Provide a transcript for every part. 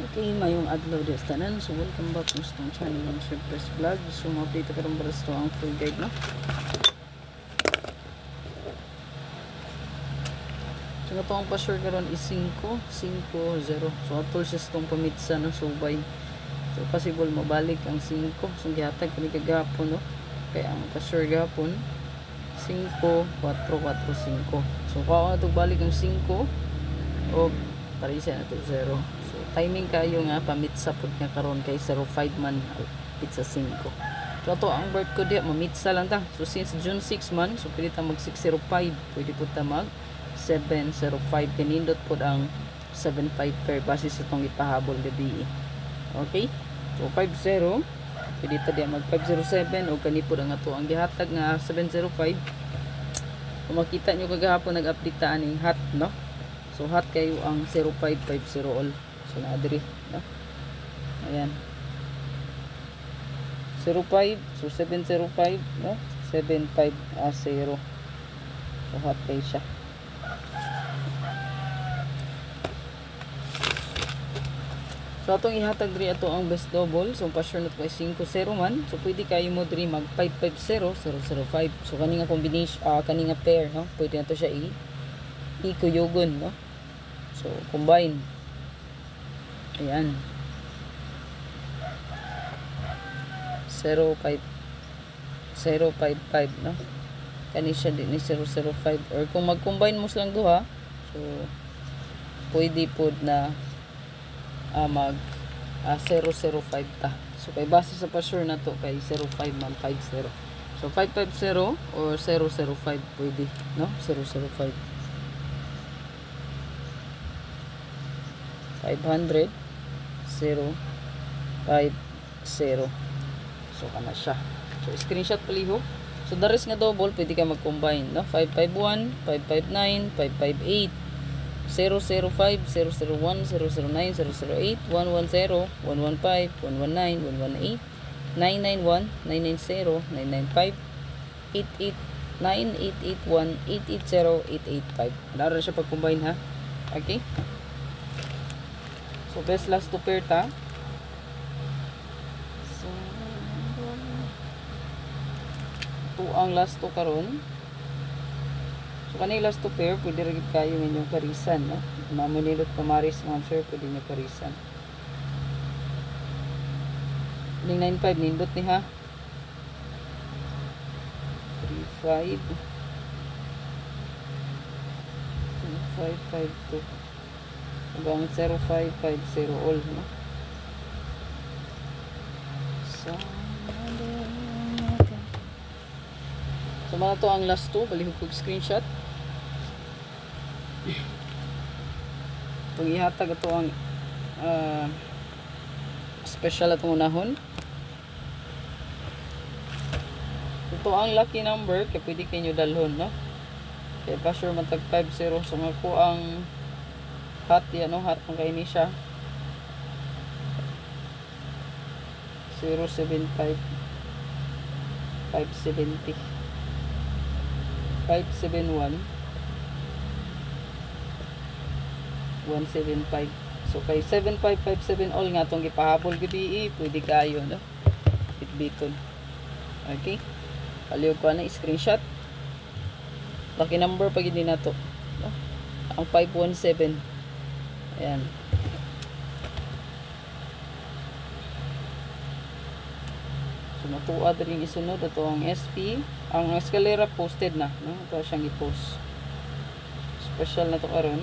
Okay, mayong adlaw des tanan. So welcome back sa itong channel ng Surprise Vlog. So ma-update ka rin para sa ang full guide, no? So ito ang pa-sure karon is 5-0. So atol siya itong pamitsa ng subay. So possible mabalik ang 5. So gihatag kami kagapon, no? Kaya ang pa-sure gapon 5-4-4-5. So kung ito balik ang 5 o parisa na ito 0. So timing kayo nga pamitsa pud nga karon kay 05 man pizza 5. So ato ang birth ko diya mamitsa lang ta. So since June 6 man, so pwede ta mag 605, pwede pud ta mag 705 kanindot pud ang 75 per base sa tong ipahabol gabi. Okay? So 50 pwede ta diya mag 507 o kani pud ang ato ang gihatag nga 705. Kung makita nyo kagahapon nag-update ta aning hot, no? So hot kayo ang 0550 all. So na-adri, no? Ayan. 05, so 705, no? 75 0. So hot kayo siya. So atong ihatag diri ato ang best double. So pa-sure na to kay 5-0 man. So pwede kayo mo diri mag 550-005. So kaninga combination, kaninga pair, no? Pwede na to siya i-kuyogon, no? So combine. Ayan. 055, no? Kani siya din ni 005. Or kung mag-combine mo silang duha, so pwede pod na mag 005 ta. So kay base sa pa-sure na to kay 05 man 50. So 550 or 005 pwede, no? 005. 500 050. So kana siya. So screenshot palihog. So the rest nga double pwede ka mag-combine, no? 551, 559, 558, 005, 001, 009, 008, 110, 115, 119, 118, 991, 990, 995, 889, 881, 880, 885. Nara siya pag-combine, ha? Okay? So best last to pair ta. So ito ang last to karon. So kanay last to pair pwede rin kayo inyong parisan, no? Mamunilot pamaris mga sir, pwede nyo parisan. 95 nindot ni ha. 35 2552 hanggang 0550 all, no? So mga to ang last two, balihog ko screenshot. Itong ihatag ito ang special atong unahon. Ito ang lucky number kaya pwede kayo dalhon, no? Kaya pa sure matag 50. So nga ko ang hot yan, no? Hot ang kaini siya 075 570 571 175. So kay 7557 all nga tong gipahabol gabi, pwede kayo, no? Bitbiton. Okay, paliw ko na screenshot. Lucky number pag hindi na to, no? Ang 517. Ayan. So matuwa rin isunod ito ang SP. Ang escalera posted na, no? Ito siyang i-post. Special na to karon.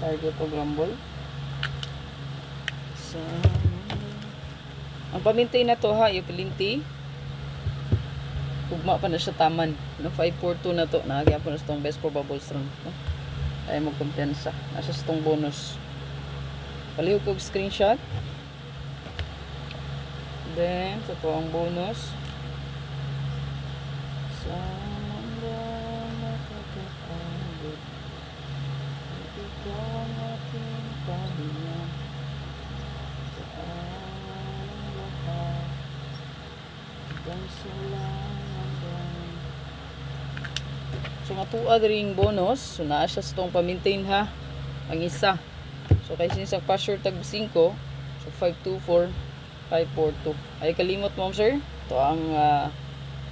Target o grumble. So ang paminti na to, ha, yung pilinti ugma pa na siya taman, no? 542 na to, naagya po na sa best probable strong, no? Ay mo kumpiyansa nasa itong bonus. Palihog ko screenshot. Then sa to ang bonus sa makakapagod ikaw ang ating pahinga sa anong lahat hanggang sa lang hanggang So nga tuwa ring bonus, so naa siya sa tong pa-maintain ha. Ang isa. So kay sinisang pa-sure tag 5, so 524 542. Ay kalimot mo sir. Ito ang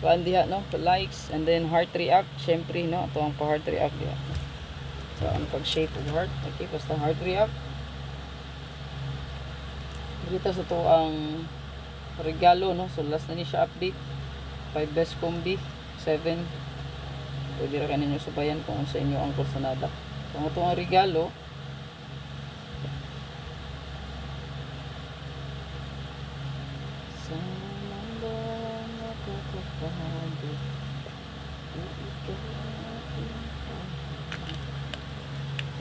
kuan diha no, likes and then heart react, syempre no, ito ang pa heart react diha. So ang pag-shape of heart, okay, basta heart react. Dito sa to ang regalo no, so last na ni siya update. 5 best combi, 7. Pwede ra kaninyo subayan kung sa inyo ang kursanada. So ito ang regalo.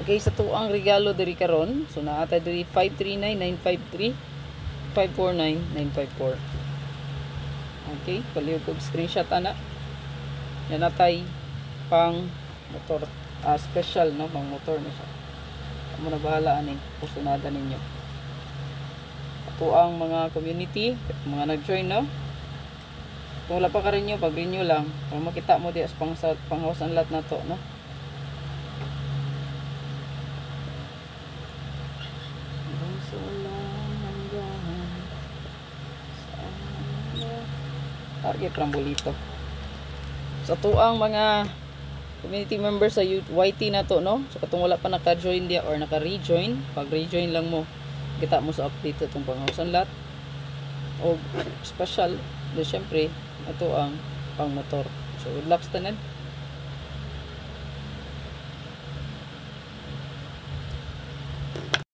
Okay, sa tuang regalo diri karon. So naata diri 539953 549954. Okay, palihog og screenshot ana. Yan natay pang motor, special no, pang motor na siya. Amo na bahala ani kursunada ninyo. Ato ang mga community, mga nag-join no. Kung wala pa ka rin nyo, pag-renew lang. Kung makita mo di as pang-house and lot na to, no? Target Rambolito. Sa tuang mga community members sa YT na to, no? So katong wala pa naka-join dia or naka-rejoin, pag-rejoin lang mo, kita mo sa update itong pang-house and lot. O special, de syempre, ito ang pang motor. So good luck tanan.